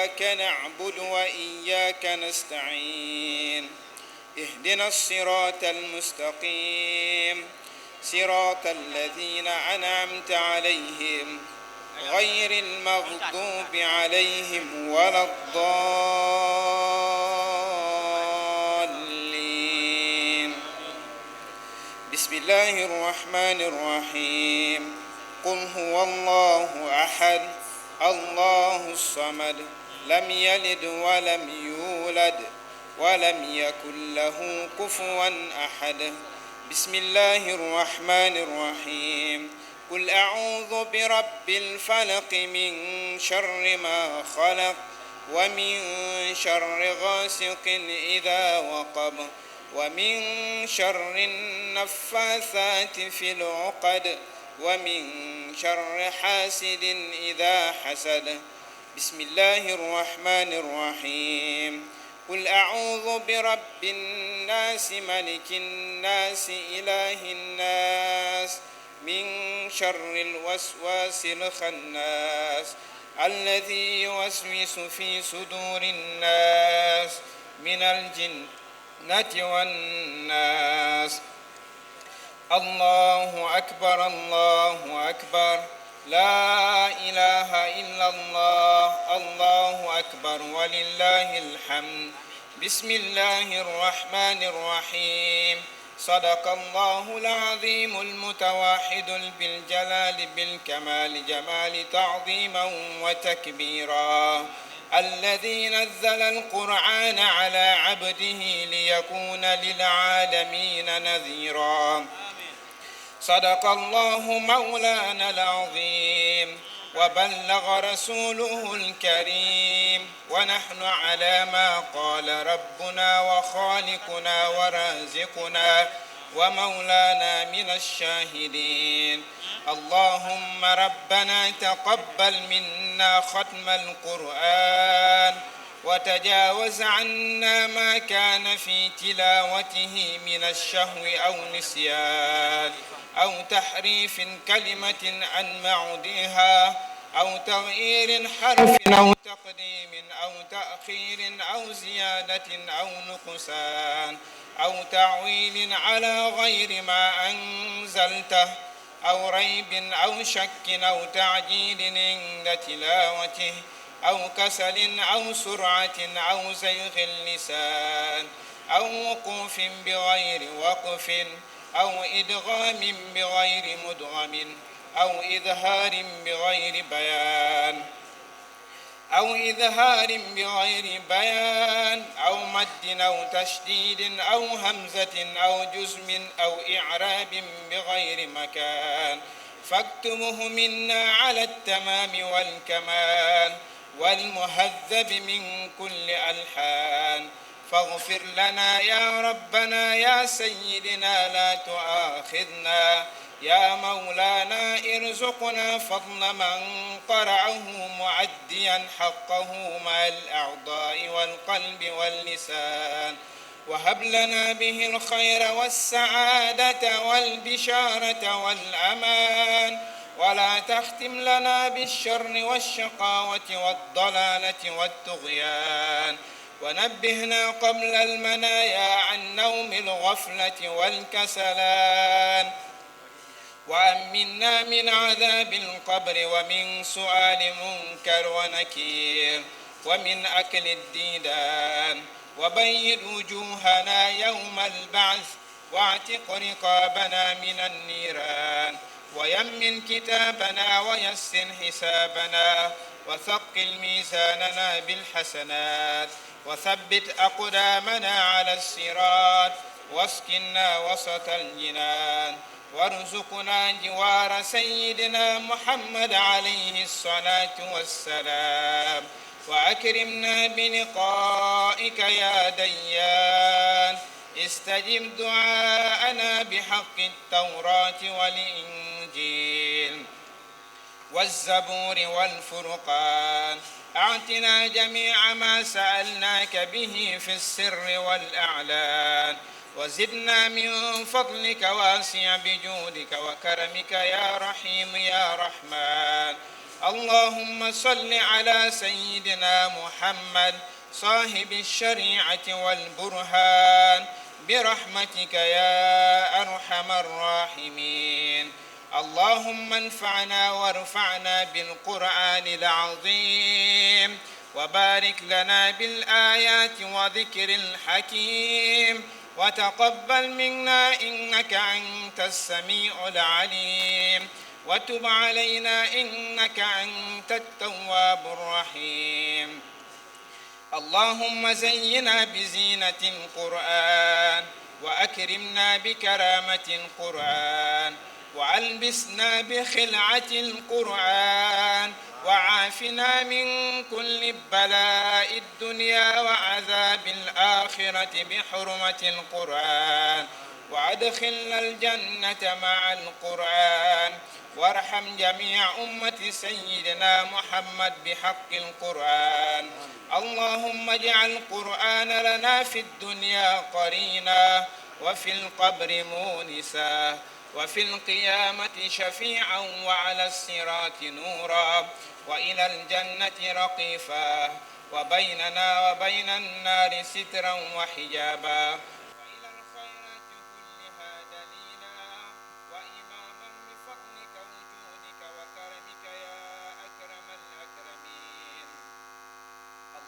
إياك نعبد وإياك نستعين اهدنا الصراط المستقيم صراط الذين أنعمت عليهم غير المغضوب عليهم ولا الضالين. بسم الله الرحمن الرحيم. قل هو الله أحد الله الصمد لم يلد ولم يولد ولم يكن له كفوا أحد. بسم الله الرحمن الرحيم. قل أعوذ برب الفلق من شر ما خلق ومن شر غاسق إذا وقب ومن شر النفاثات في العقد ومن شر حاسد إذا حسد. بسم الله الرحمن الرحيم. قل أعوذ برب الناس ملك الناس إله الناس من شر الوسواس الخناس الذي يوسوس في صدور الناس من الجنة والناس. الله أكبر الله أكبر لا إله إلا الله الله أكبر ولله الحمد. بسم الله الرحمن الرحيم. صدق الله العظيم المتوحد بالجلال بالكمال جمال تعظيما وتكبيرا الذي نزل القرآن على عبده ليكون للعالمين نذيرا. صدق الله مولانا العظيم وبلغ رسوله الكريم ونحن على ما قال ربنا وخالقنا ورازقنا ومولانا من الشاهدين. اللهم ربنا تقبل منا ختم القرآن وتجاوز عنا ما كان في تلاوته من الشهو أو نسيان أو تحريف كلمة عن موضعها أو تغيير حرف أو تقديم أو تأخير أو زيادة أو نقصان أو تعويل على غير ما أنزلته أو ريب أو شك أو تعجيل عند تلاوته أو كسل أو سرعة أو زيغ اللسان أو وقوف بغير وقف أو إدغام بغير مدغم أو إظهار بغير بيان أو مد أو تشديد أو همزة أو جزم أو إعراب بغير مكان فاكتبه منا على التمام والكمال والمهذب من كل ألحان. فاغفر لنا يا ربنا يا سيدنا لا تؤاخذنا يا مولانا ارزقنا فضل من قرأه معديا حقه مع الأعضاء والقلب واللسان وهب لنا به الخير والسعادة والبشارة والأمان ولا تختم لنا بالشر والشقاوة والضلالة والطغيان ونبهنا قبل المنايا عن نوم الغفلة والكسلان وأمنا من عذاب القبر ومن سؤال منكر ونكير ومن أكل الديدان وبيض وجوهنا يوم البعث واعتق رقابنا من النيران ويمن كتابنا ويسر حسابنا وثقل ميزاننا بالحسنات وثبت أقدامنا على الصراط واسكنا وسط الجنان وارزقنا جوار سيدنا محمد عليه الصلاة والسلام وأكرمنا بلقائك يا ديان. استجب دعاءنا بحق التوراة والإنجيل والزبور والفرقان. أعطنا جميع ما سألناك به في السر والأعلان وزدنا من فضلك واسع بجودك وكرمك يا رحيم يا رحمن اللهم صل على سيدنا محمد صاحب الشريعة والبرهان برحمتك يا أرحم الراحمين. اللهم انفعنا وارفعنا بالقرآن العظيم، وبارك لنا بالآيات وذكر الحكيم، وتقبل منا إنك أنت السميع العليم، وتب علينا إنك أنت التواب الرحيم. اللهم زينا بزينة القرآن، وأكرمنا بكرامة القرآن، وألبسنا بخلعة القرآن، وعافنا من كل بلاء الدنيا وعذاب الآخرة بحرمة القرآن، وأدخلنا الجنة مع القرآن، وارحم جميع أمة سيدنا محمد بحق القرآن. اللهم اجعل القرآن لنا في الدنيا قرينا، وفي القبر مونسا، وفي القيامة شفيعا، وعلى الصراط نورا، وإلى الجنة رقيفا، وبيننا وبين النار سترا وحجابا،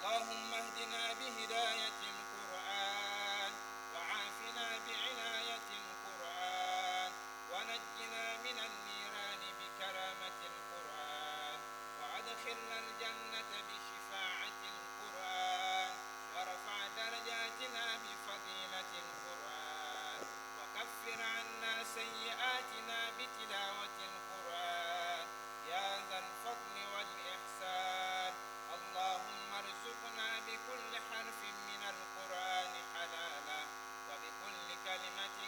اللهم اهدنا بهداية القرآن، وعافنا بعناية القرآن، ونجنا من النيران بكرامة القرآن، وأدخلنا الجنة بشفاعة القرآن، ورفع درجاتنا بفضيلة القرآن، وكفر عنا سيئاتنا بتلاوة القرآن يا ذا الفضل والإحسان. اللهم ارزقنا بكل حرف من القرآن حلالا، وبكل كلمة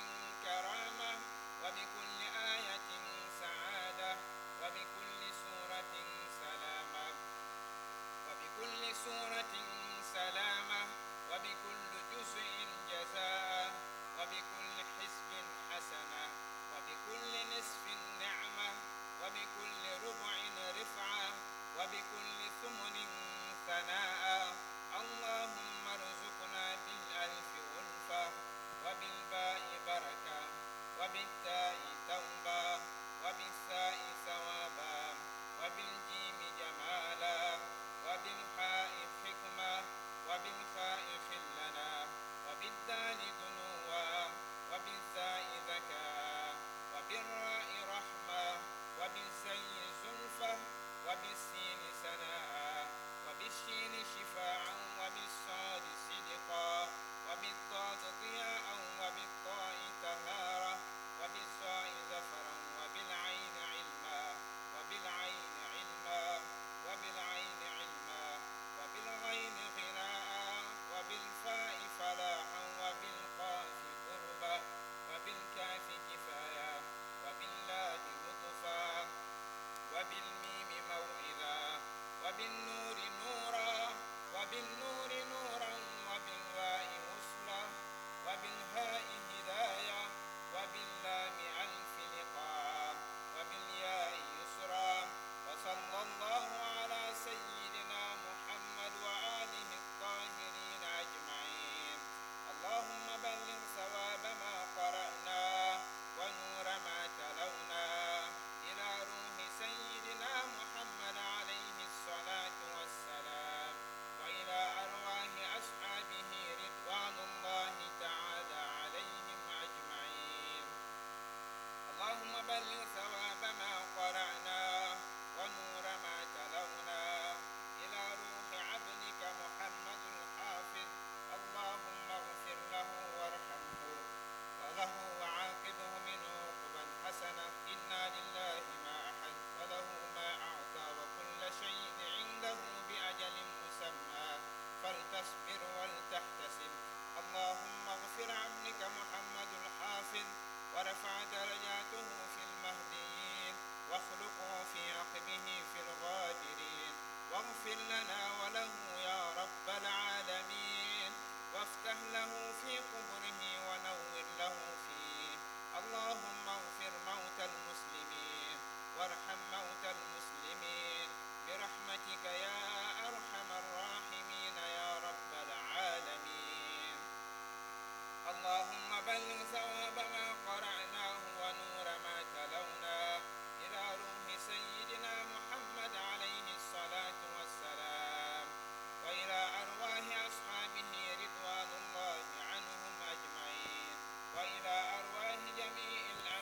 كرامة، وبكل آية سعادة، وبكل سورة سلامة، وبكل سورة سلامة، وبكل جزء جزاء، وبكل حزب حسنة، وبكل نصف نعمة، وبكل ربع رفعة، وبكل ثمن ثناء. اللهم ارزقنا بالألف ألفة، وبالباء بركة، وبالتاء توبة، وبالثاء ثوابا، وبالجيم جمالا، وبالحاء حكمة، وبالفاء خلنا، وبالدال دنوا،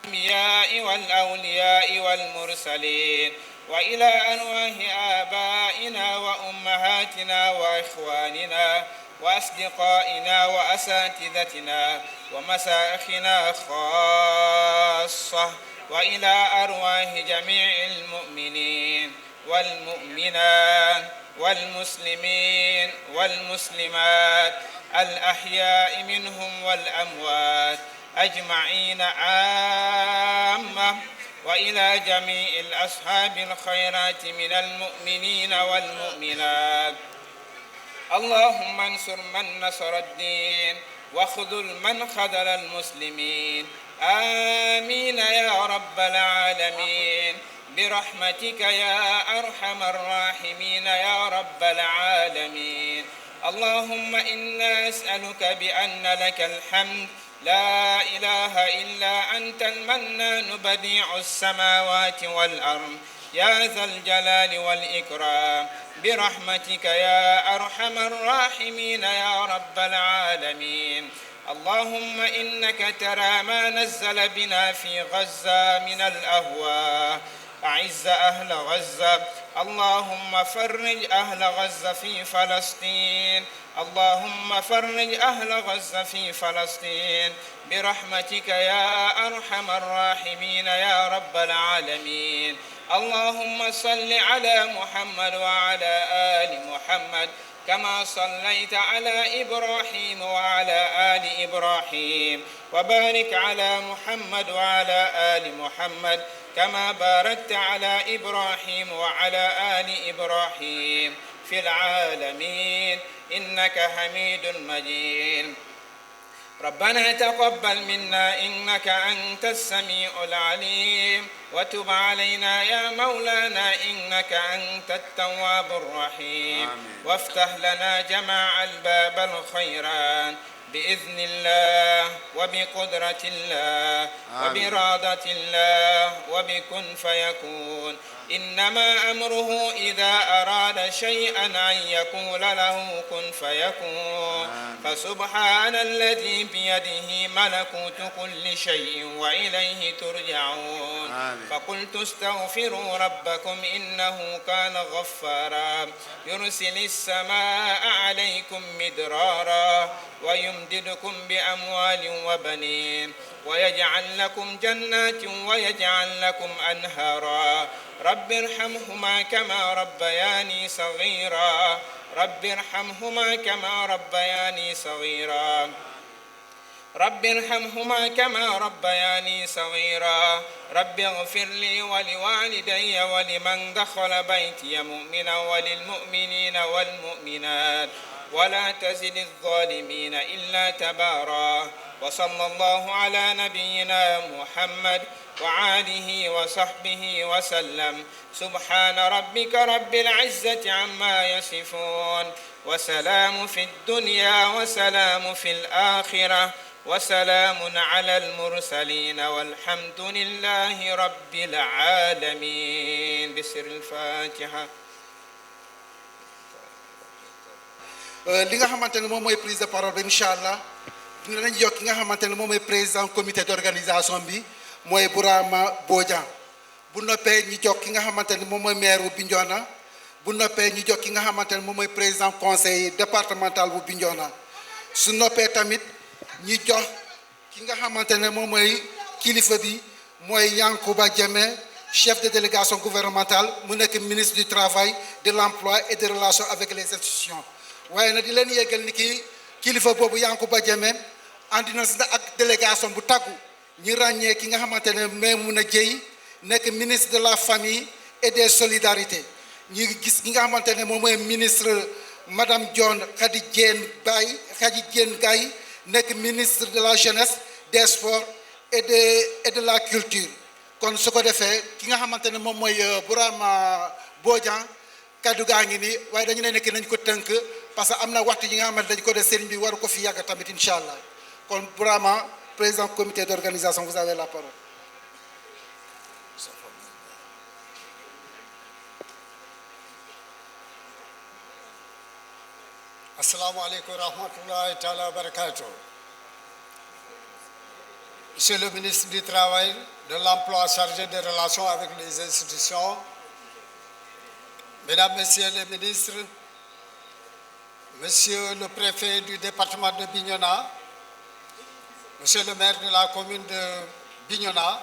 الأنبياء والأولياء والمرسلين، وإلى أرواح آبائنا وأمهاتنا وإخواننا وأصدقائنا وأساتذتنا ومشايخنا خاصة، وإلى أرواح جميع المؤمنين والمؤمنات والمسلمين والمسلمات الأحياء منهم والأموات أجمعين عامة، وإلى جميع الأصحاب الخيرات من المؤمنين والمؤمنات. اللهم انصر من نصر الدين وخذل من خذل المسلمين. آمين يا رب العالمين، برحمتك يا أرحم الراحمين يا رب العالمين. اللهم إنا نسألك بأن لك الحمد لا إله إلا أنت المنان بديع السماوات والأرض يا ذا الجلال والإكرام، برحمتك يا أرحم الراحمين يا رب العالمين. اللهم إنك ترى ما نزل بنا في غزة من الأهواء، أعز أهل غزة. اللهم فرج أهل غزة في فلسطين، اللهم فرج أهل غزة في فلسطين برحمتك يا أرحم الراحمين يا رب العالمين. اللهم صل على محمد وعلى آل محمد كما صليت على إبراهيم وعلى آل إبراهيم، وبارك على محمد وعلى آل محمد كما باركت على إبراهيم وعلى آل إبراهيم في العالمين إنك حميد مجيد. ربنا تقبل منا إنك أنت السميع العليم، وتب علينا يا مولانا إنك أنت التواب الرحيم. وافتح لنا جماع الباب الخيرات بإذن الله وبقدرة الله وبإرادة الله وبكن فيكون. إنما أمره إذا أراد شيئا أن يقول له كن فيكون. فسبحان الذي بيده ملكوت كل شيء وإليه ترجعون. فقلت استغفروا ربكم إنه كان غفارا يرسل السماء عليكم مدرارا ويمددكم بأموال وبنين ويجعل لكم جنات ويجعل لكم أنهارا. رب ارحمهما كما ربياني صغيرا، رب ارحمهما كما ربياني صغيرا، رب ارحمهما كما ربياني صغيرا. رب اغفر لي ولوالدي ولمن دخل بيتي مؤمنا وللمؤمنين والمؤمنات ولا تزد الظالمين إلا تبارا. وصلى الله على نبينا محمد وعاله وصحبه وسلم. سبحان ربك رب العزة عما يصفون، وسلام في الدنيا وسلام في الآخرة وسلام على المرسلين والحمد لله رب العالمين. بسر الفاتحة. li nga xamante ne moom mooy prise de parole bi incha allah dinañ jox ki nga xamante ne moom mooy président comité d'organisation bi mooy Bourama Bodian. bu noppee ñu jox ki nga xamante ne moom mooy maire bu Bignona, bu noppee ñu jox ki nga xamante ne moom mooy président conseil départemental bu Bignona. su noppee tamit ñu jox ki nga xamante ne moom mooy kilifa bi mooy Yankuba Diémé, chef de délégation gouvernementale mu nekk ministre du travail, de l'emploi et des relations avec les institutions. waaye nag di leen yeggal ni ki kilifa boobu Yankuba Diémé andi na ak délégation bu tàggu ñi ràññee ki nga xamante ne Maimouna Dièye nekk ministre de la famille et des solidarités. ñi gis ki nga xamante ne moom mooy ministre madame Dione Khady Diène Gaye nekk ministre de la jeunesse, des sports et de la culture. kon su ko defee ki nga xamante ne moom mooy Bourama Bodian kaddu gaa ngi nii, waaye dañu ne nekk nañ ko tënk parce que am na waxtu yi nga xamante dañ ko def sëriñ bi waru ko fi yàgg tamit incha allah. kon Bourama, président comité d'organisation, vous avez la parole. Assalamu alaikum wa rahmatullahi ta'ala wa barakatuh. Monsieur le ministre du Travail, de l'Emploi chargé des relations avec les institutions, Mesdames, Messieurs les ministres, Monsieur le préfet du département de Bignona, Monsieur le maire de la commune de Bignona,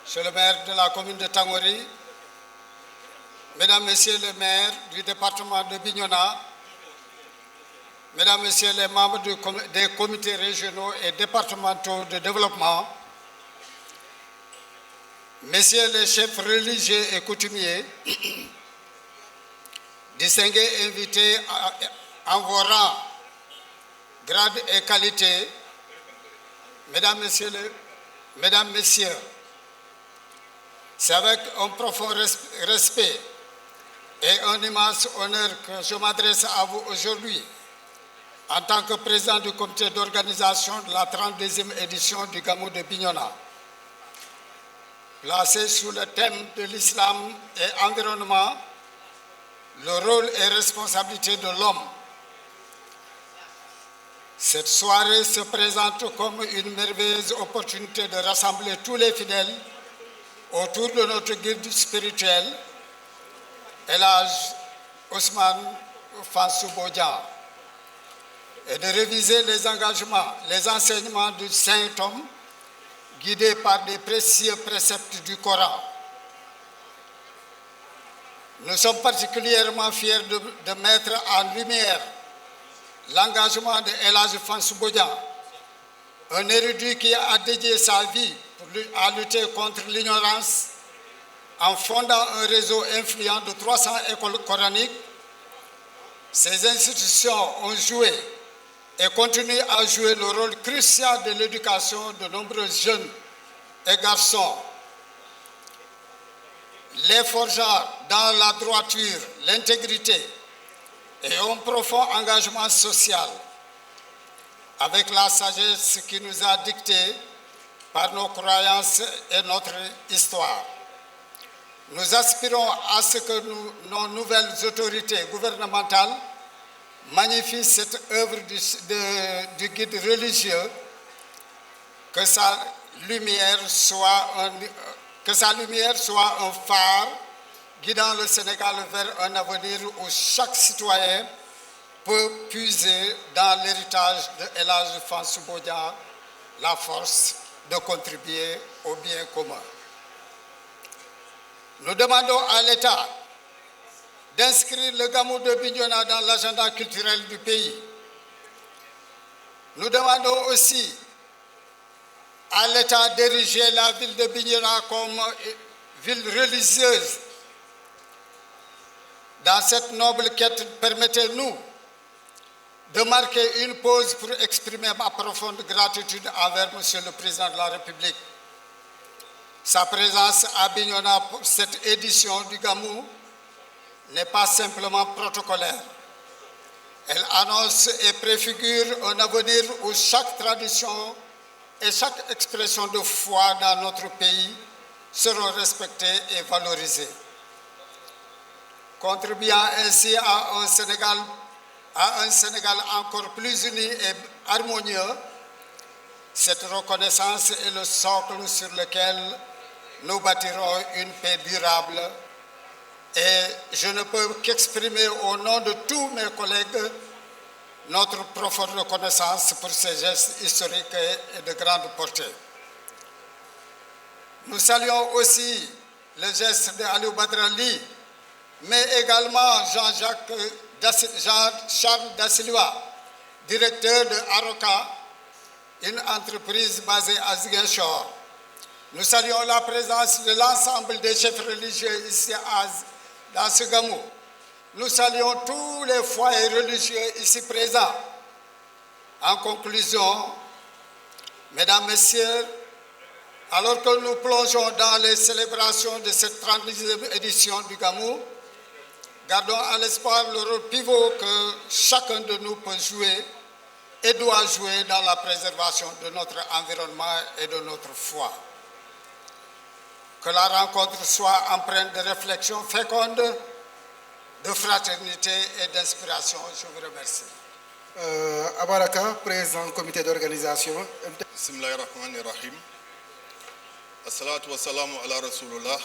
Monsieur le maire de la commune de Tangori, Mesdames, Messieurs les maires du département de Bignona, Mesdames, Messieurs les membres des comités régionaux et départementaux de développement, Messieurs les chefs religieux et coutumiers, distingués invités en vos rangs, grades et qualités, Mesdames, Messieurs, c'est avec un profond respect et un immense honneur que je m'adresse à vous aujourd'hui en tant que président du comité d'organisation de la 32e édition du Gamou de Bignona. Placé sous le thème de l'islam et environnement, le rôle et responsabilité de l'homme. Cette soirée se présente comme une merveilleuse opportunité de rassembler tous les fidèles autour de notre guide spirituel, El Hadj Ousmane Fansou Bodian, et de réviser les engagements, les enseignements du Saint-Homme, guidés par des précieux préceptes du Coran. Nous sommes particulièrement fiers de mettre en lumière l'engagement de El Hadj Fansou Bodian, un érudit qui a dédié sa vie à lutter contre l'ignorance en fondant un réseau influent de 300 écoles coraniques. Ces institutions ont joué et continuent à jouer le rôle crucial de l'éducation de nombreux jeunes et garçons, les forgeant dans la droiture, l'intégrité et un profond engagement social, avec la sagesse qui nous a dicté par nos croyances et notre histoire. Nous aspirons à ce que nos nouvelles autorités gouvernementales magnifient cette œuvre du guide religieux, que sa lumière soit un phare guidant le Sénégal vers un avenir où chaque citoyen peut puiser dans l'héritage de El Hadj Fansou Bodian la force de contribuer au bien commun. Nous demandons à l'État d'inscrire le Gamou de Bignona dans l'agenda culturel du pays. Nous demandons aussi à l'État d'ériger la ville de Bignona comme ville religieuse. Dans cette noble quête, permettez-nous de marquer une pause pour exprimer ma profonde gratitude envers Monsieur le Président de la République. Sa présence à Bignona pour cette édition du Gamou n'est pas simplement protocolaire. Elle annonce et préfigure un avenir où chaque tradition et chaque expression de foi dans notre pays seront respectées et valorisées. Contribuant ainsi à un Sénégal encore plus uni et harmonieux, cette reconnaissance est le socle sur lequel nous bâtirons une paix durable. Et je ne peux qu'exprimer au nom de tous mes collègues notre profonde reconnaissance pour ces gestes historiques et de grande portée. Nous saluons aussi le geste de Aliou Badara Ly, mais également Jean-Charles Dassilwa, directeur de Aroka, une entreprise basée à Ziguinchor. Nous saluons la présence de l'ensemble des chefs religieux ici dans ce Gamou. Nous saluons tous les foyers religieux ici présents. En conclusion, Mesdames, Messieurs, alors que nous plongeons dans les célébrations de cette 32e édition du Gamou, gardons à l'espoir le rôle pivot que chacun de nous peut jouer et doit jouer dans la préservation de notre environnement et de notre foi. Que la rencontre soit empreinte de réflexion féconde, de fraternité et d'inspiration. Je vous remercie. Abaraka, président comité d'organisation. Bismillahirrahmanirrahim. Assalatu wassalamu ala rasulullah.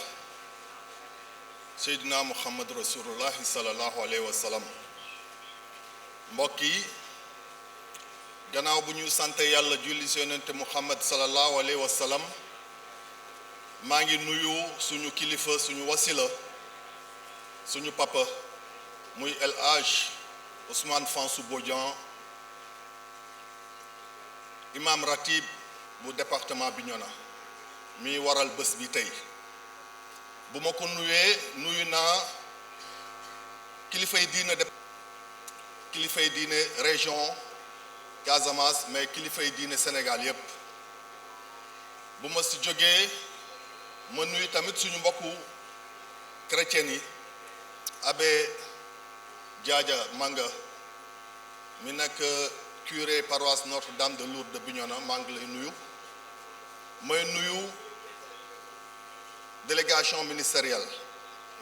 Seydina Muhammad rasulullah sallallahu alayhi wa sallam. Mbokk yi gannaaw bu ñu sante yàlla julli ci yonent Muhammad sallallahu alayhi wa sallam maa ngi nuyu suñu kilifa suñu wasila suñu papa muy El Hadj Ousmane Fansou Bodian imam ratib bu département Bignona mi waral bés bi tey bu ma ko nuyu naa kilifay diine région Casamance mais kilifay diine Sénégal yépp bu ma si jógee ma nuyu tamit suñu mbokku chrétien yi abbé Diadia Manga mi nekk curé paroisse Notre-Dame de Lourdes de Bignona maa ngi lay nuyu may nuyu délégation ministérielle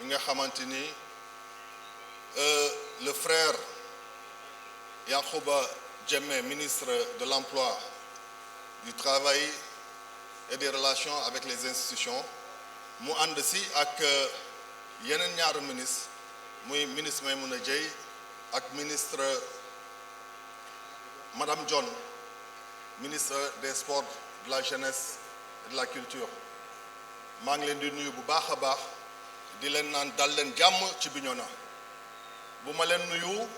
yi nga xamante ni le frère Yankhoba Diémé ministre de l'Emploi, du Travail et des Relations avec les institutions mu ànd si ak yeneen ñaari ministre muy ministre Maïmouna Dièye ak ministre Madame John ministre des Sports, de la Jeunesse et de la Culture maa ngi leen di nuyu bu baax a baax di leen naan dal leen jàmm ci Bignona bu ma leen nuyu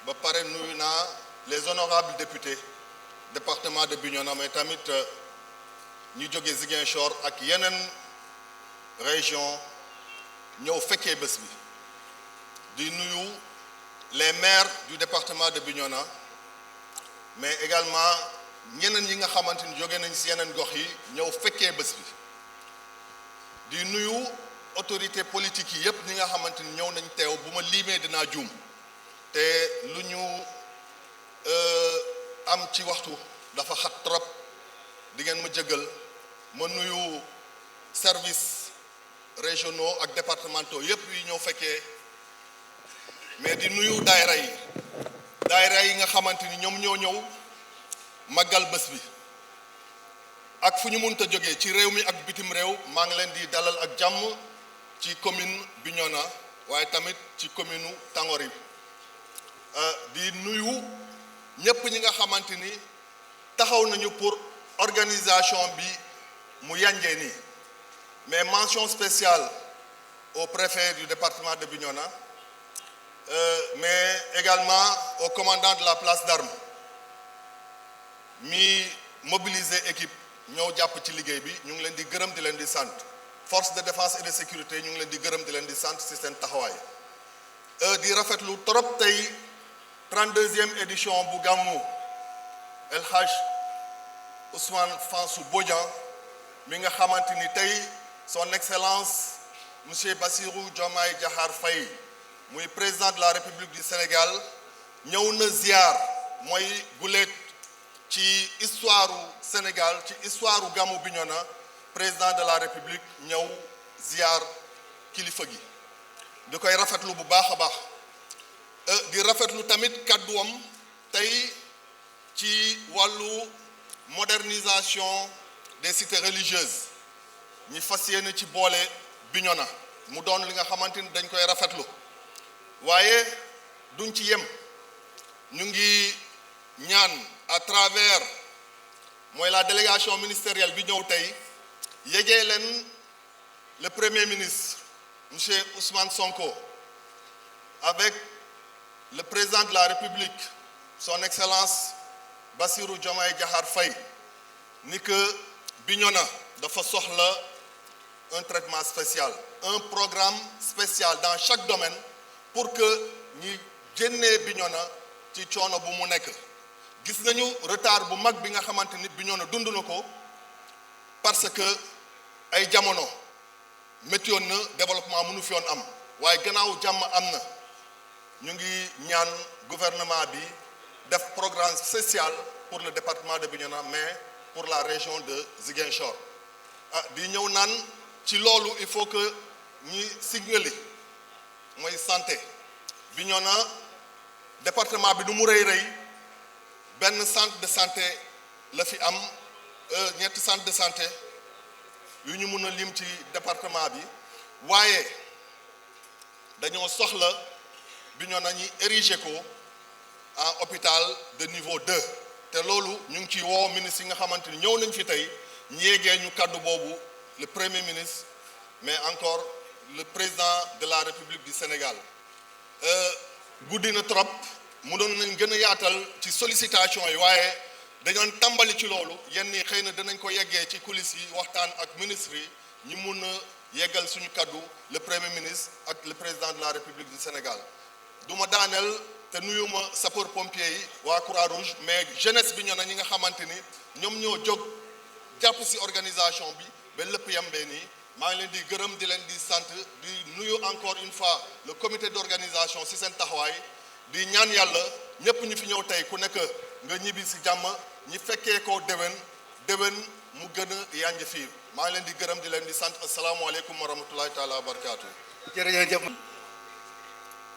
ba pare nuyu naa les honorables députés département de Bignona mais tamit ñu jóge Ziguinchor ak yeneen région ñëw fekkee bés bi di nuyu les maires du département de Bignona mais également ñeneen yi nga xamante ni jóge nañ ci yeneen gox yi ñëw fekkee bés bi di nuyu autorité politique yi yépp ñi nga xamante ni ñëw nañ teew bu ma liimee dinaa juum te lu ñu am ci waxtu dafa xat trop di ngeen ma jëggal ma nuyu service régionaux ak départementaux yépp yi ñëw fekkee mais di nuyu daayira yi nga xamante ni ñoom ñoo ñëw màggal bés bi ak fu ñu mënta jógee ci réew mi ak bitim réew maa ngi leen di dalal ak jàmm ci commune Bignona waaye tamit ci commune Tangori di nuyu ñépp ñi nga xamante ni taxaw nañu pour organisation bi mu yanjee nii mais mention spéciale au préfet du département de Bignona mais également au commandant de la place d'armes mi mobiliser équipe ñëw jàpp ci liggéey bi ñu ngi leen di gërëm di leen di sant force de défense et de sécurité ñu ngi leen di gërëm di leen di sant ci seen taxawaay di rafetlu trop tey 32e édition bu gàmmu El Hadj Ousmane Fansou Bodian mi nga xamante ni tey son excellence monsieur Bassirou Diomaye Diakhar Faye muy président de la République du Sénégal ñëw na ziar mooy guleet ci histoire Sénégal ci histoire gàmmu Bignona président de la République ñëw ziar kilifa gi di koy rafetlu bu baax a baax di rafetlu tamit kàdduwam tey ci wàllu modernisation des cités religieuses ñi fas yéene ci boole Bignona mu doon li nga xamante ni dañ koy rafetlu waaye duñ ci yem ñu ngi ñaan à travers mooy la délégation ministérielle bi ñëw tey yégee leen le premier ministre monsieur Ousmane Sonko avec le président de la République son excellence Bassirou Diomaye Diakhar Faye ni que Bignona dafa soxla un traitement spécial un programme spécial dans chaque domaine pour que ñi génnee Bignona ci coono bu mu nekk gis nañu retard bu mag bi nga xamante ni Bignona dund na ko parce que ay jamono méttoon na développement mënu fi woon am waaye gannaaw jàmm am na ñu ngi ñaan gouvernement bi def programme spécial pour le département de Bignona mais pour la région de Ziguinchor di ñëw naan ci loolu il faut que ñi signali mooy santé Bignona département bi du mu rëy benn centre de santé la fi am ñetti centre de santé yu ñu mun a lim ci département bi waaye dañoo soxla Bignona ñi ériger ko en hôpital de niveau 2 te loolu ñu ngi ci woo ministre yi nga xamante ni ñëw nañ fi tey ñu yéegee ñu kàddu boobu le premier ministre mais encore le président de la République du Sénégal guddi na trop mu doon nañ gën a yaatal ci sollicitation yi waaye dañoon tàmbali ci loolu yenn yi xëy na dinañ ko yeggee ci coulisses yi waxtaan ak ministre yi ñi mun a yeggal suñu kaddu le premier ministre ak le président de la République du Sénégal du ma daaneel te nuyuma sapeur pompier yi waa Croix-Rouge mais jeunesse Bignona ñi nga xamante ni ñoom ñoo jóg jàpp si organisation bi ba lépp yembee nii maa ngi leen di gërëm di leen di sant di nuyu encore une fois le comité d'organisation si seen taxawaay di ñaan yàlla ñëpp ñu fi ñëw tey ku nekk nga ñibbi si jàmm ñi fekkee ko déwén mu gën a yànj fii maa ngi leen di gërëm di leen di sant asalaamualeykum wa rahmatulahi taala wa barakaatu. jërëjëf.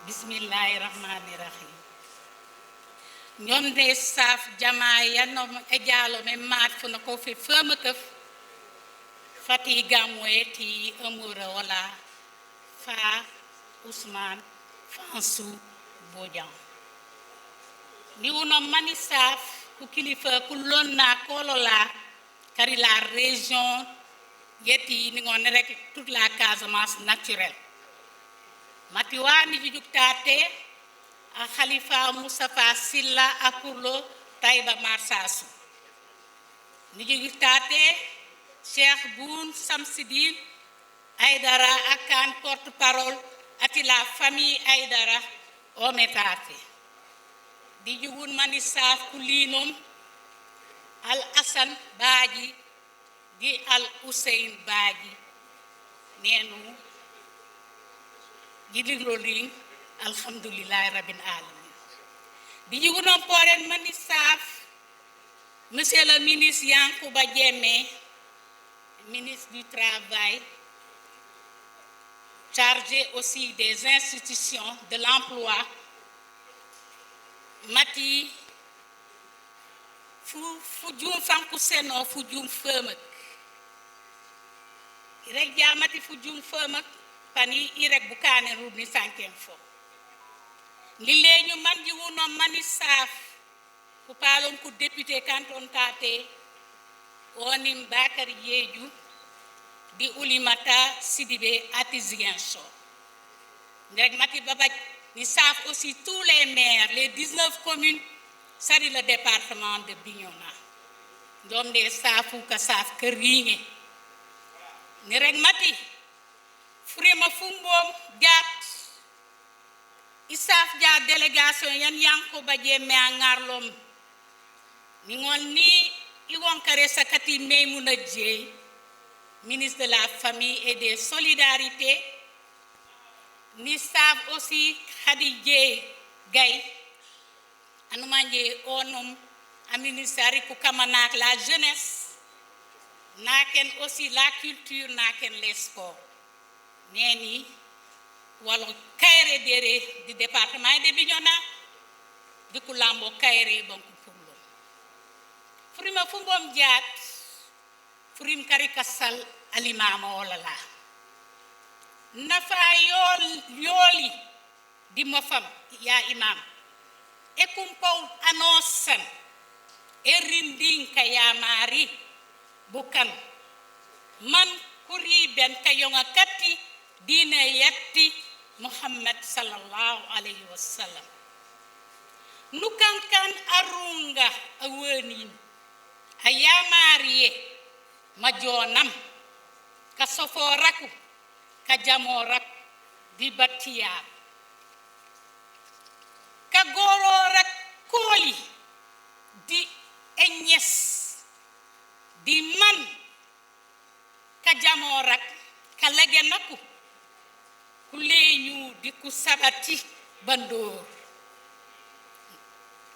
bismillahi rahmani rahim ñonde saf jama yanno e jaalo men maat funa ko fe fema këf fati gamoye ti amura wala fa Ousmane Fansou Bodian ni uno mani saf ku kilifa ku lonna kolola kari la région yeti ni ngone rek toute la Casamance naturelle mati wani jujuktate a Khalifa Moustapha Silla akurlo Taïba Marsassou ni jujuktate Cheikh Boun Samsidine Aïdara akan porte-parole ati la famille Aïdara o metate di jugun mani saf kulinom Al Hassan Badji di Al Hussein Badji nenu jidilolin alhamdulillahi rabbil alamin di jugunon poren mani saf monsieur le ministre Yankouba Diémé ministre du travail chargé aussi des institutions de l'emploi mati fu juum fanku seno fu juum femak rek jamati fu juum femak pani irek bukane rubni sanken fo lileñu manji wuno mani saf ku palon ku député canton tate onim Bakary Diédhiou di Oulimata Sidibé ati Ziguinchor rek mati babaj ni saf aussi tous les maires les 19 communes sari le département de Bignona ndom de safu ka saf ke riŋe ni rek mati frima fumbom gat isaf ja délégation yan Yankouba Diémé a ngarlom ni ngol ni iwon kare sakati Maymouna Dieye ministre de la famille et des solidarités ni saf aussi Khady Dieye Gaye anumanje onum a ministère ku kamanak la jeunesse naken aussi la culture naken les sports neni walo kayre dere du département de Bignona di ku lambo kayre banku purlo frima fumbom jaat frim kari kasal alimama olala nafa yoli di mofam ya imam e kumpaw anosan e rindin ka yamari bukan man kuri ben kayonga katti dina yatti Muhammad sallallahu alaihi wasallam nukan kan arunga awani ayamari majonam ka soforaku ka jamorak di batiya ka gororak koli di enyes di man ka jamorak ka legenaku kuleñu di ku sabati bandor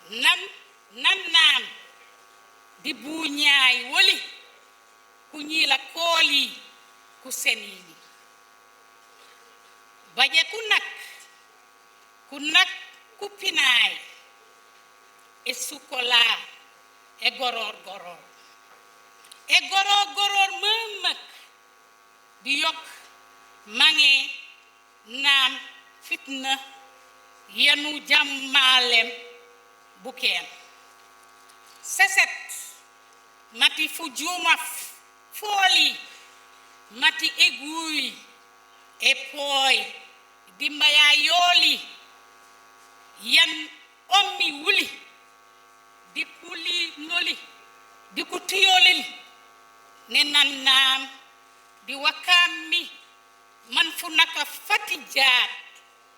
nan di buñaay woli ku ñila koli ku senini baje ku nak ku pinaay e sukola e goror goror e goror goror memek di yok mange nam fitna yanu jammalem buken seset mati fujuma foli mati egui e poi di maya yoli yan ommi wuli di kuli noli di kutiyolil ne nannam di wakami man fu naka fatijat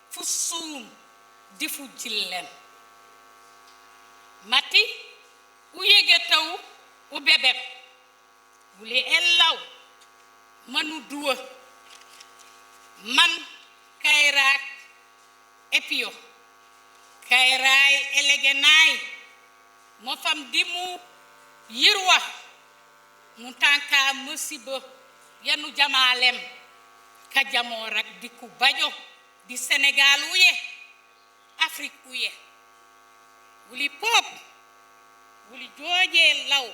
fu suum di fu jillen mati uyege taw u bebeb wuli ellaw manu duwa man kayrak epio kayray elegenay mo fam dimu yirwa mu tanka musiba yanu jamalem ka jamorak di ku bajo di Sénégal uye Afrique uye wuli pop wuli joje law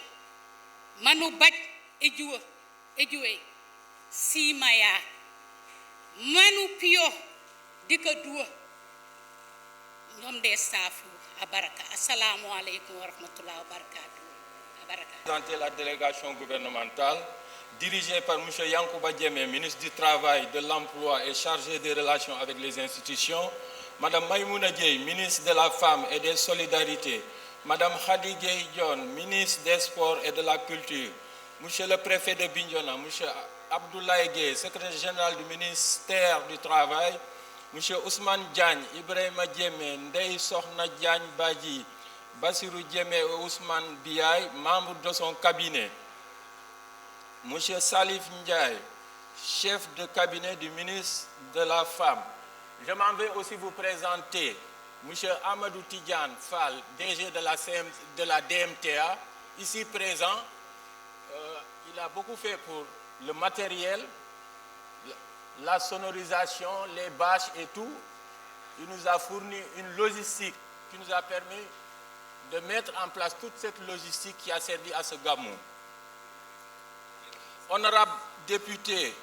manu baj ejuwe simaya manu pio dika duwa ñom de safu abaraka assalamu alaykum wa rahmatullahi wa barakatuh abaraka. Présenter la délégation gouvernementale dirigée par M. Yankouba Diémé, ministre du Travail, de l'Emploi et chargé des relations avec les institutions, Mme Maïmouna Dieye, ministre de la Femme et des Solidarités, Mme Khady Gueye Dione, ministre des Sports et de la Culture, M. le préfet de Bignona, M. Abdoulaye Gueye, secrétaire général du ministère du Travail, M. Ousmane Diagne, Ibrahima Diémé, Ndeye Sokhna Diagne Badji, Bassirou Diémé et Ousmane Biaye, membres de son cabinet, M. Salif Ndiaye, chef de cabinet du ministre de la Femme. Je m'en vais aussi vous présenter M. Amadou Tidiane Fall, DG de la DMTA, ici présent. Il a beaucoup fait pour le matériel, la sonorisation, les bâches et tout. Il nous a fourni une logistique qui nous a permis de mettre en place toute cette logistique qui a servi à ce gamou. Honorable député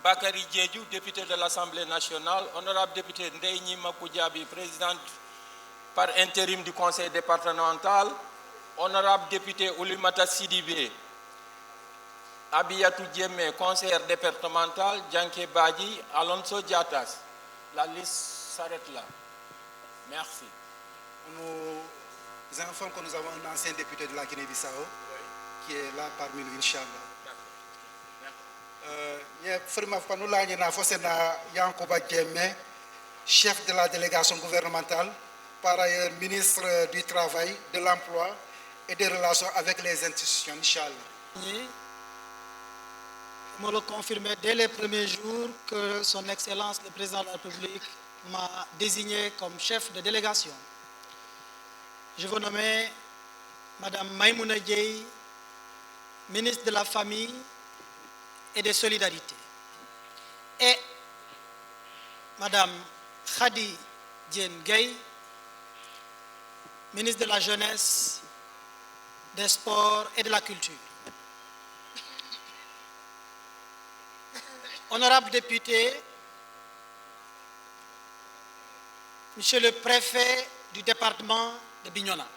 Bakary Diédhiou, député de l'Assemblée nationale, honorable député Ndeye Gnima Koudiaby, présidente par intérim du conseil départemental, honorable député Oulimata Sidibé, Abiyatou Diémé, conseillère départementale, Djanké Badji, Alonso Diatas. La liste s'arrête là. Merci. Nous informons que nous avons un ancien député de la Guinée-Bissau qui est là parmi nous, Inch'Allah. Yankouba Diémé, chef de la délégation gouvernementale, par ailleurs ministre du Travail, de l'Emploi et des Relations avec les institutions, Inch'Allah. Me le confirmer dès les premiers jours que son Excellence le Président de la République m'a désigné comme chef de délégation. Je veux nommer Mme Maïmouna Dieye, ministre de la Famille et des Solidarités, et Mme Khady Gueye, ministre de la Jeunesse, des Sports et de la Culture. Honorable député, Monsieur le préfet du département de Bignona,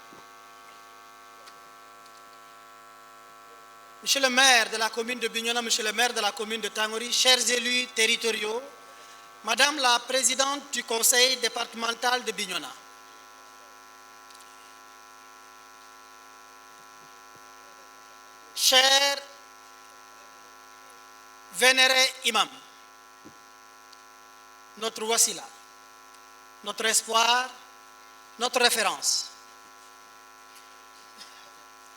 Monsieur le maire de la commune de Bignona, Monsieur le maire de la commune de Tangori, chers élus territoriaux, Madame la présidente du conseil départemental de Bignona, chers vénéré imam, notre wasila, notre espoir, notre référence.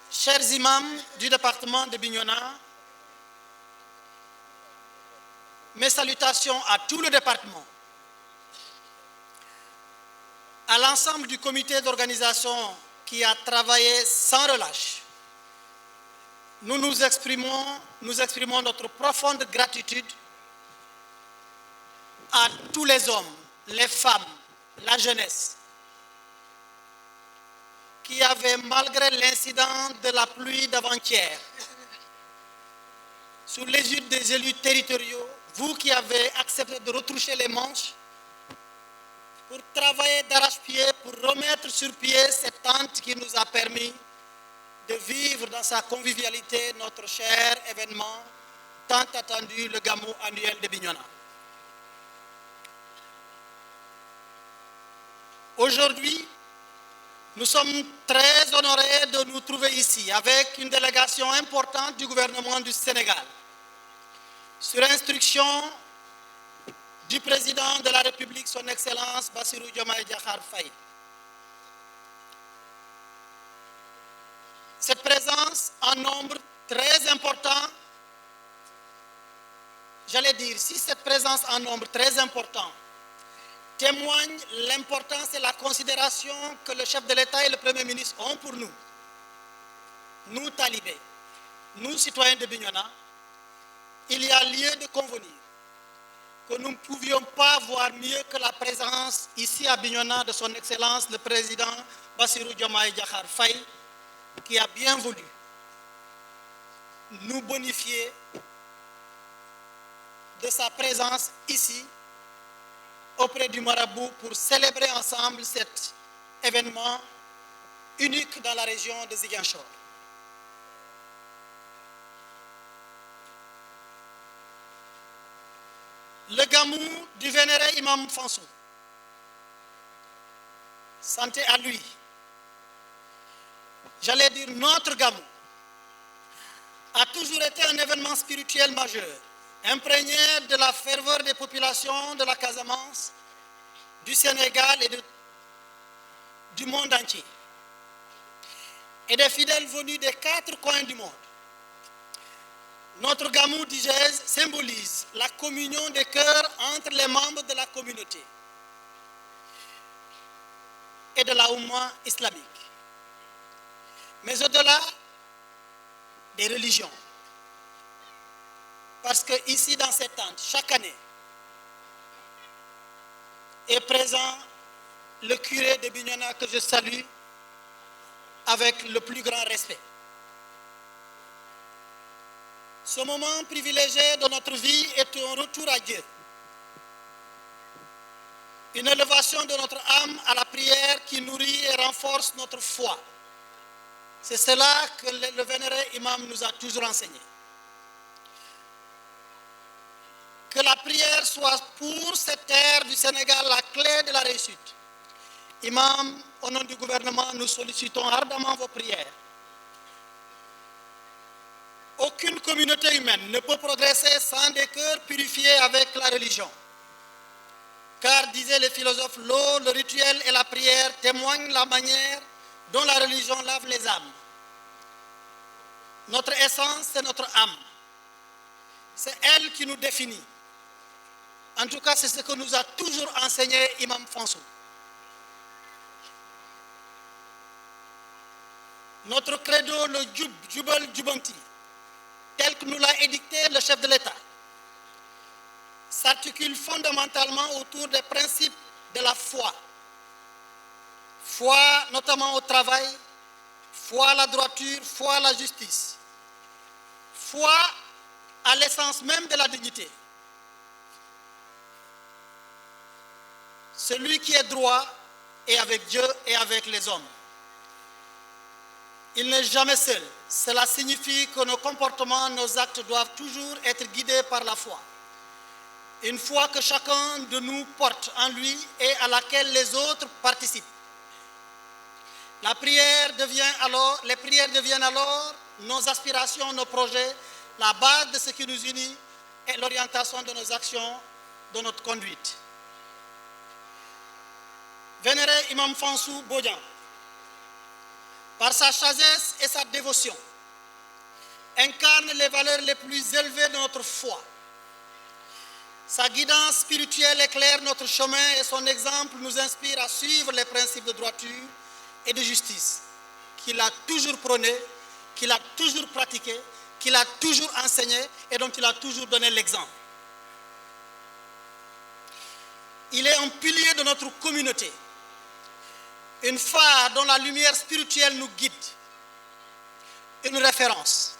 Chers imams du département de Bignona, mes salutations à tout le département, à l'ensemble du comité d'organisation qui a travaillé sans relâche. Nous exprimons notre profonde gratitude à tous les hommes, les femmes, la jeunesse, qui avez, malgré l'incident de la pluie d'avant-hier, sous l'égide des élus territoriaux, vous qui avez accepté de retroucher les manches pour travailler d'arrache-pied, pour remettre sur pied cette tente qui nous a permis de vivre dans sa convivialité notre cher événement tant attendu, le Gamou annuel de Bignona. Aujourd'hui, nous sommes très honorés de nous trouver ici avec une délégation importante du gouvernement du Sénégal, sur instruction du président de la République, son Excellence Bassirou Diomaye Diakhar Faye. Cette présence en nombre très important, j'allais dire, si cette présence en nombre très important témoigne l'importance et la considération que le chef de l'État et le Premier ministre ont pour nous, nous talibés, nous citoyens de Bignona, il y a lieu de convenir que nous ne pouvions pas voir mieux que la présence ici à Bignona de son Excellence le président Bassirou Diomaye Diakhar Faye, qui a bien voulu nous bonifier de sa présence ici auprès du marabout pour célébrer ensemble cet événement unique dans la région de Ziguinchor. Le Gamou du vénéré Imam Fansou, santé à lui, j'allais dire notre Gamou, a toujours été un événement spirituel majeur, imprégné de la ferveur des populations de la Casamance, du Sénégal et du monde entier, et des fidèles venus des 4 coins du monde. Notre Gamou d'Igez symbolise la communion des cœurs entre les membres de la communauté et de la Oumma islamique. Mais au-delà des religions, parce que ici dans cette tente, chaque année, est présent le curé de Bignona que je salue avec le plus grand respect. Ce moment privilégié de notre vie est un retour à Dieu, une élévation de notre âme à la prière qui nourrit et renforce notre foi. C'est cela que le vénéré imam nous a toujours enseigné. Que la prière soit pour cette terre du Sénégal la clé de la réussite. Imam, au nom du gouvernement, nous sollicitons ardemment vos prières. Aucune communauté humaine ne peut progresser sans des cœurs purifiés avec la religion. Car, disaient les philosophes, l'eau, le rituel et la prière témoignent la manière dont la religion lave les âmes. Notre essence, c'est notre âme. C'est elle qui nous définit. En tout cas, c'est ce que nous a toujours enseigné Imam Fansou. Notre credo, le Jubal Jubanti, tel que nous l'a édicté le chef de l'État, s'articule fondamentalement autour des principes de la foi. Foi notamment au travail, foi à la droiture, foi à la justice, foi à l'essence même de la dignité. Celui qui est droit est avec Dieu et avec les hommes. Il n'est jamais seul. Cela signifie que nos comportements, nos actes doivent toujours être guidés par la foi. Une foi que chacun de nous porte en lui et à laquelle les autres participent. Les prières deviennent alors nos aspirations, nos projets, la base de ce qui nous unit et l'orientation de nos actions, de notre conduite. Vénéré Imam Fansou Bodian, par sa sagesse et sa dévotion, incarne les valeurs les plus élevées de notre foi. Sa guidance spirituelle éclaire notre chemin et son exemple nous inspire à suivre les principes de droiture et de justice qu'il a toujours prôné, qu'il a toujours pratiqué, qu'il a toujours enseigné et dont il a toujours donné l'exemple. Il est un pilier de notre communauté. une phare dont la lumière spirituelle nous guide, une référence.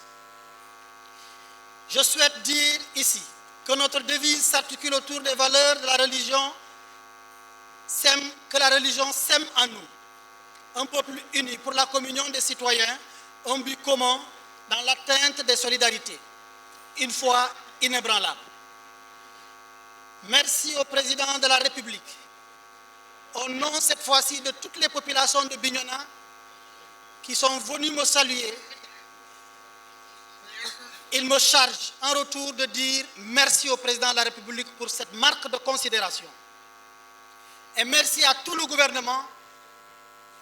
Je souhaite dire ici que notre devise s'articule autour des valeurs de la religion, que la religion sème en nous, un peuple uni pour la communion des citoyens, un but commun dans l'atteinte des solidarités, une foi inébranlable. Merci au président de la République, au nom cette fois-ci de toutes les populations de Bignona qui sont venues me saluer. Il me charge en retour de dire merci au président de la République pour cette marque de considération. Et merci à tout le gouvernement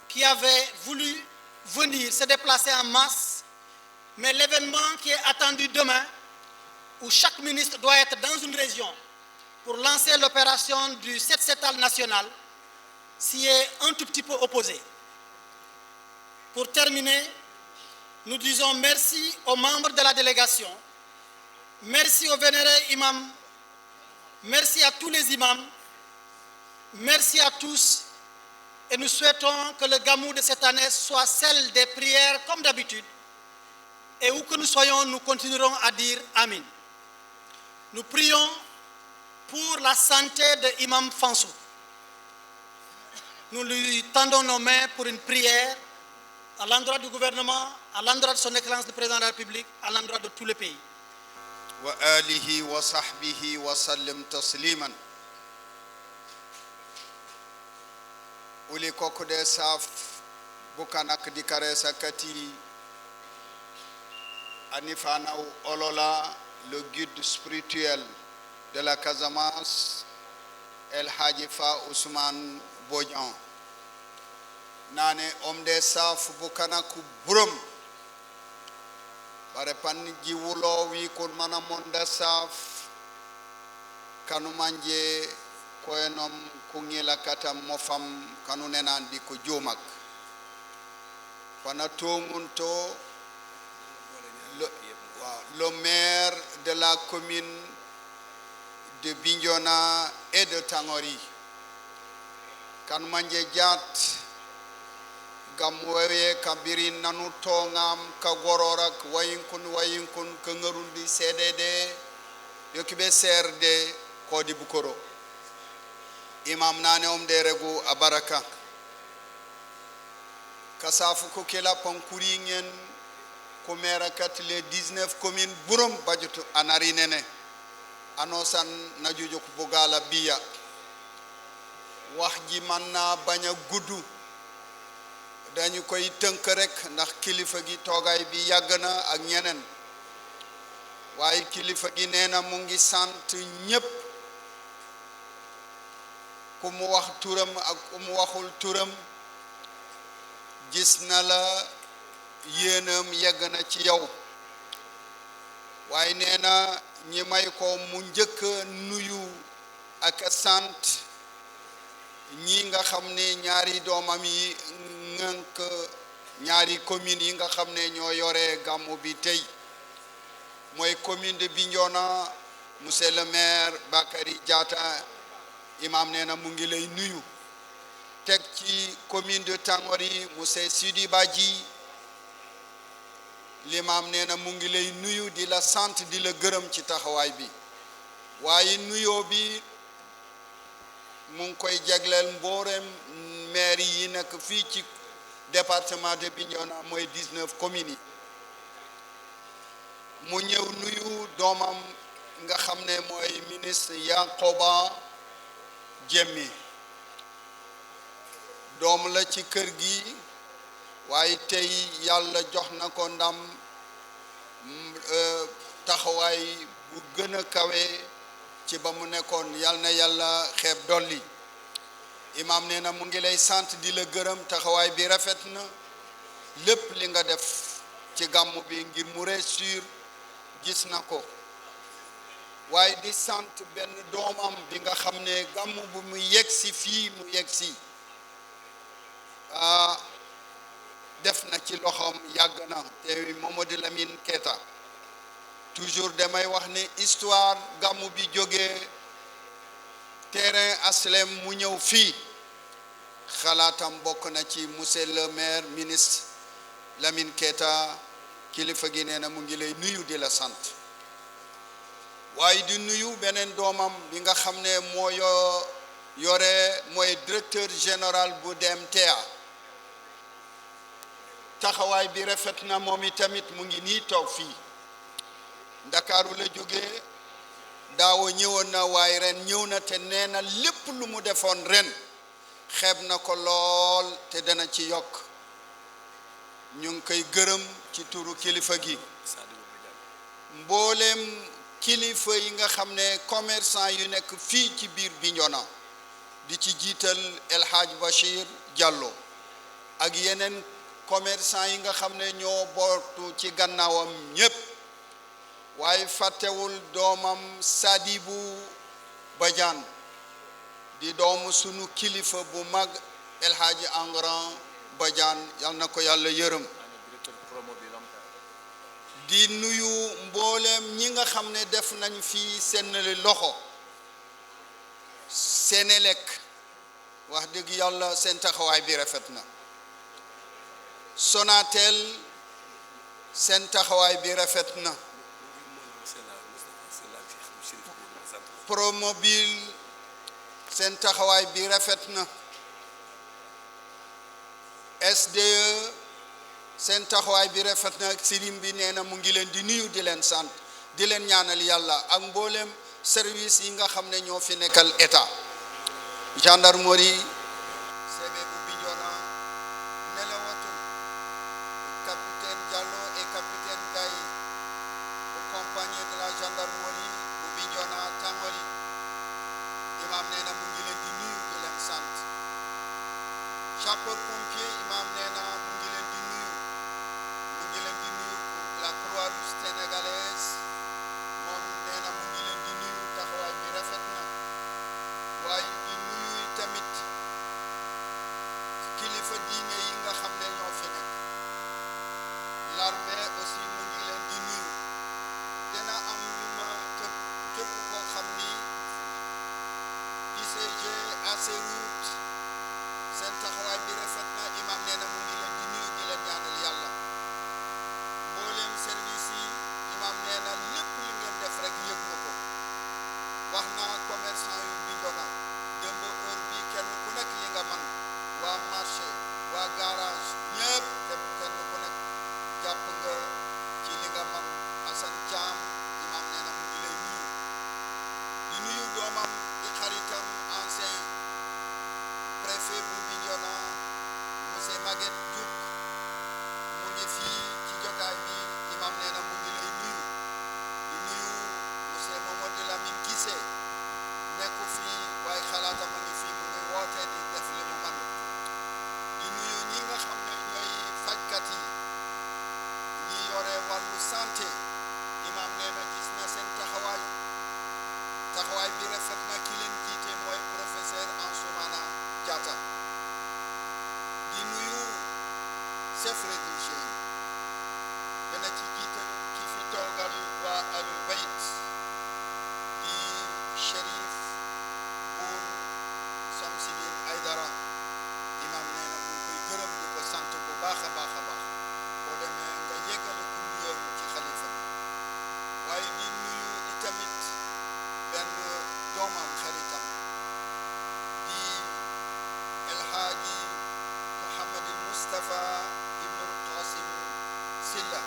qui avait voulu venir se déplacer en masse. Mais l'événement qui est attendu demain, où chaque ministre doit être dans une région pour lancer l'opération du Set-Setal national, s'y est un tout petit peu opposé. Pour terminer, nous disons merci aux membres de la délégation, merci aux vénérés imams, merci à tous les imams, merci à tous et nous souhaitons que le gamou de cette année soit celle des prières comme d'habitude et où que nous soyons, nous continuerons à dire Amin. Nous prions pour la santé de Imam Fansou. Nous lui tendons nos mains pour une prière à l'endroit du gouvernement, à l'endroit de son Excellence le Président de la République, à l'endroit de tout le pays. Wa alihi wa sahbihi wa sallim tasliman. Uli kokude saf bukanak dikare sakati Anifana Olola, le guide spirituel de la Casamance, El Hadjifa Ousmane Bodian. Nane omde saf bukanaku burum. Bare pan jiwulo wi kun mana monda saf kanu manje koenom kungila kata mofam kanu nenan di ko jomak. Pana tongunto le maire de la commune de Bignona et de Tangori. Kan manje jat gamwewe kabirin nanu tongam kagororak wayinkun kengerundi CDD yokibe CRD kodi bukoro imam nane omde regu abaraka kasafu ko kela pankuri ngen ko mera kat les 19 communes burum bajutu anari nene anosan najujo ko bogala biya wax ji man na baña guddu dañu koy teunk rek ndax kilifa gi togay bi yagna ak ñeneen waye kilifa gi neena mu ngi sant ñepp ku mu wax turam ak ku mu waxul turam gis na la yéenam yegg na ci yow waaye nee na ñi may ko mu njëkk nuyu ak sant ñi nga xam ne ñaari doomam yi ngënk ñaari commune yi nga xam ne ñoo yore gàmmu bi tey mooy commune de Bignona monsieur le maire Bakary Diatta imam nee na mu ngi lay nuyu teg ci commune de Tangori monsieur Sidi Badji l'imam nee na mu ngi lay nuyu di la sant di la gërëm ci taxawaay bi waaye nuyoo bi mu ngi koy jagleel mboolem maire yi nekk fii ci département de Bignona mooy 19 communes yi mu ñëw nuyu doomam nga xam ne mooy ministre Yankoba Diémé doom la ci kër gi waaye tey yàlla jox na ko ndam taxawaay bu gën a kawe ci ba mu nekkoon yal na yàlla xeeb dolli imam nee na mu ngi lay sant di la gërëm taxawaay bi rafet na lépp li nga def ci gàmmu bi ngir mu réussir gis na ko waaye di sant benn doomam bi nga xam ne gàmmu bu mu yegg si fii mu yegg si def na ci loxoom yàgg na te Mamadou Lamine Keita toujours damay wax ne histoire gàmmu bi jógee terrain aslem mu ñëw fii xalaatam bokk na ci monsieur le maire ministre Lamine Keita kilifa gi nee na mu ngi lay nuyu di la sant waaye di nuyu beneen doomam bi nga xam ne moo yore mooy directeur général bu DMTA taxawaay bi rafet na moom itamit mu ngi nii toog fii Ndakaaru la jógee daaw ñëwoon na waaye ren ñëw na te nee na lépp lu mu defoon ren xeeb na ko lool te dana ci yokk ñu ngi koy gërëm ci turu kilifa gi mbooleem kilifa yi nga xam ne commerçant yu nekk fii ci biir Bignona di ci jiital El Hadj Bachir Diallo ak yeneen commerçant yi nga xam ne ñoo bootu ci gannaawam ñépp waaye fàttewul doomam Sadibou Badiane di doomu sunu kilifa bu mag El Hadj Engrand Badiane yal na ko yàlla yërëm di nuyu mbooleem ñi nga xam ne def nañ fi seen loxo Senelec wax dëgg yàlla seen taxawaay bi rafet na Sonatel seen taxawaay bi rafet na Promobile seen taxawaay bi rafet na SDE seen taxawaay bi rafet na sirim bi nee na mu ngi leen di nuyu di leen sant di leen ñaanal yàlla ak mboolem service yi nga xam ne ñoo fi nekkal état gendarmerie CB bu Bignona nelewatul capitaine Diallo et capitaine Gaye bu compagnie de la gendarmerie bu Bignona Tangoli imam nee na mu ngi leen di nuyu di leen sant sapeur pompier imam nee na mu ngi leen di nuyu la Croix-Rouge sénégalaise moom nee na mu ngi leen di nuyu taxawaay bi rafet na waaye di nuyu tamit kilifa diine yi nga xam ne ñoo fi nekk l'armée aussi mu ngi leen di nuyu dina am lu ma képp koo xam ni ICG Ageroute seen taxawaay bi rafet na imam nee na mu ngi leen di nuyu di leen ñaanal yàlla mbooleem service yi imam nee na lépp li ngeen def rek yëg na ko wax naa commerçant yu Bignona démb heure bi kenn ku nekk li nga man waa marché waa garage ñëpp kenn ku nekk jàpp nga ci li nga man Assane Thiam imam nee na mu ngi lay nuyu di nuyu doomam di xaritam ancien préfet bu Bignona monsieur Maguette Diouk mu ngi fii ci jotaay bi imam nee na mu ngi lay nuyu di nuyu monsieur Mamadou Lamine Guissé nekku fii waaye xalaatam a ngi fii mu ngi woote di def li mu man di nuyu ñi nga xam ne ñooy fajkat yi ñi yore wàllu santé imam nee na gis na seen taxawaay bi rafet na ki leen jiite mooy professeur Ansoumana Diatta di nuyu chef religieux yi dana ci jiital ki fi toogal waa Ahlul Bayt di Chérif Boun Samsidine Aydara imam nee na mu ngi koy gërëm di ko sant bu baax a baax a baax boo demee nga yeggale ku nuyoom ci xalifa bi waaye di nuyu itamit benn doomam xaritam di El Hadji Mouhamadul Moustapha Ibnul Qasim Silla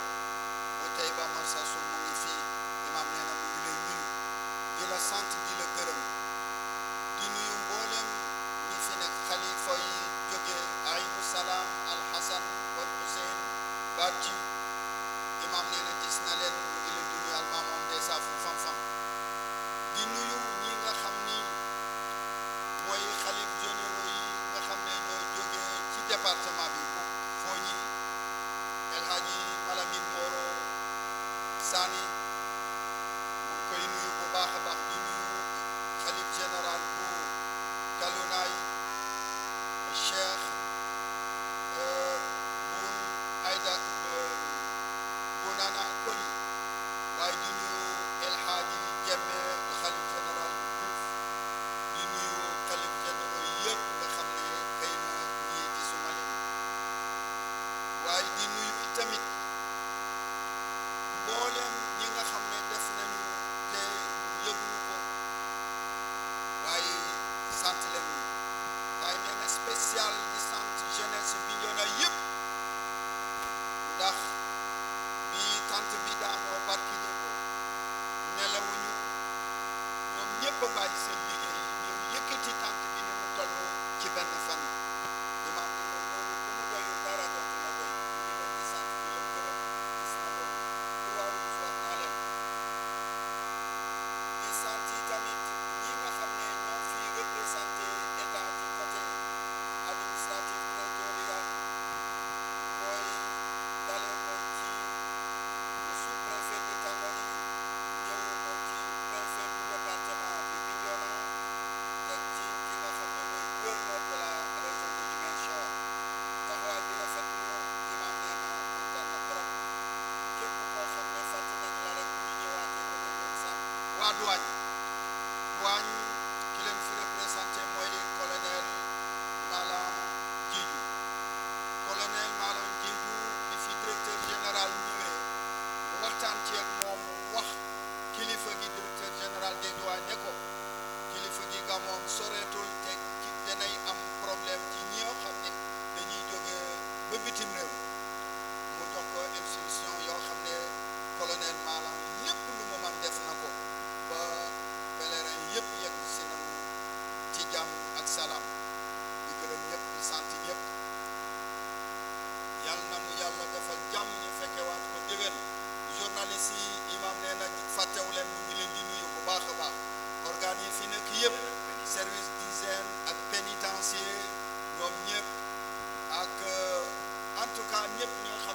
waaye di nuyu tamit mbooleem ñi nga xam ne def nañu te yëguñu ko waaye sant leen waaye nee na spécial di sant jeunesse Bignona yëpp ndax bi tant bi daanoo barki de ko nelawuñu ñoom ñëpp a bàyyi seen liggéey ñëw yëkkati tant bi ni mu toll ci benn fan imam ne loolu bu mu doyul dara dootu la doy ñu leen di sant di leen gërëm gis na leen waaw wax naa leen di sant yi tamit ñi nga xam ne ñoo fi représenté état ci côté administratif territorial mooy dalee ko ci le sous-préfet de Tangoni ñëw ko ci préfet du département du Bignona teg ci ki nga xam ne mooy gouverneur de la région de Ziguinchor taxawaay bi rafet na imam nee na kontaan na trop képp koo xam ne fàtte nañu la rek bu ñu ñëwaatee ko dañ leen sant waa douane ki leen fi représenté mooy colonel Malang Diédhiou colonel Malang Diédhiou bi fi directeur général ñëwee mu waxtaan ci ak moom wax kilifa gi directeur général des douanes ne ko kilifa gi nga moom soreetul te danay am problème ci ñi nga xam ne dañuy jóge ba bitim réew mu jox ko instruction yoo xam ne colonel Malang lépp lu mu man def na ko ba pèlerin yëpp yegg si nañu ci jàmm ak salaam di gërëm ñëpp di sant ñëpp yàlla na mu yàlla defal jàmm ñu fekkewaat ko déwén journaliste yi imam nee na fàttewu leen mu ngi leen di nuyu bu baax a baax organes yi fi nekk yëpp service d'hygiène ak pénitencier ñoom ñëpp ak en tout cas ñëpp ñoo xam